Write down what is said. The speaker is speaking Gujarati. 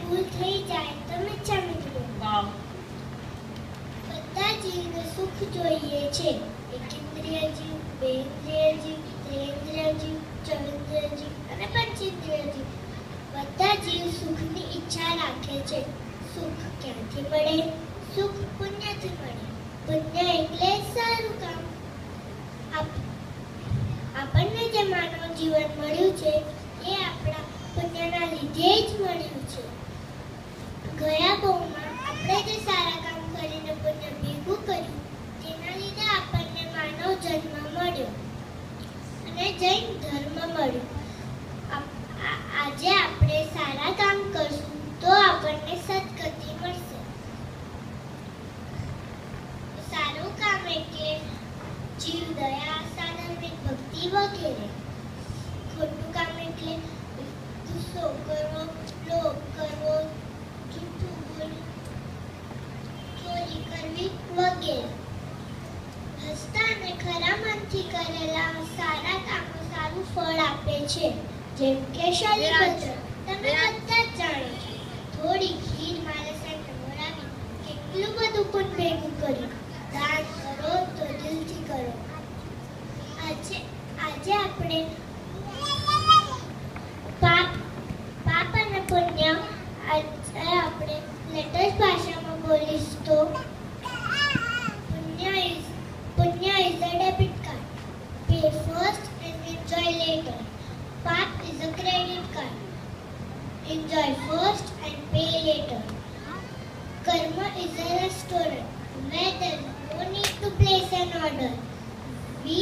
ભૂલ થઈ જાય તો મીઠા મિત્રો. વાવ. બધા જીવને સુખ જોઈએ છે. એકેન્દ્રિય જીવ, બેઇન્દ્રિય જીવ, ત્રિઇન્દ્રિય જીવ, ચૌઇન્દ્રિય જીવ અને પંચેન્દ્રિય જીવ. બધા જીવ સુખની ઈચ્છા રાખે છે. સુખ ક્યાંથી મળે? સુખ પુણ્યથી મળે. પુણ્ય એટલે સારું કામ. આપણને જે માનવ જીવન મળ્યું છે એ આપણા પુણ્યના લીધે જ મળ્યું છે. ગયા ભાવમાં આપણે જે સારા કામ કરીને પુણ્ય ભેગું કર્યું તેના લીધે આપણને માનવ જન્મ મળ્યો અને જૈન ધર્મ મળ્યો. આજે આપણે સારા કામ કરશું તો આપણને સદગતિ મળશે. સારું કામ એટલે જીવ દયા, સાધર્મિક ભક્તિ વગેરે. ખોટું કામ એટલે ગુસ્સો કરવો, લોભ કરવો, જૂઠું બોલવું, ચોરી કરવી વગેરે. હસતા અને ખરા મનથી કરેલા સારા કામો સારું ફળ આપે છે. જેમ કે શરીર તમે બધા જ જાણો છો. થોડી ખીર મારા સાથે મોરાવી કેટલું બધું પણ ભેગું કર્યું. દાન કરો તો દિલથી કરો. આજે આપણે પાપ અને પુણ્ય આપણે લેટેસ્ટ ભાષામાં બોલીશ તો પુણ્ય is a debit card. Pay first and enjoy later. Pap is a credit card. Enjoy first and pay later. Karma is a restaurant where there is no need to place an order. We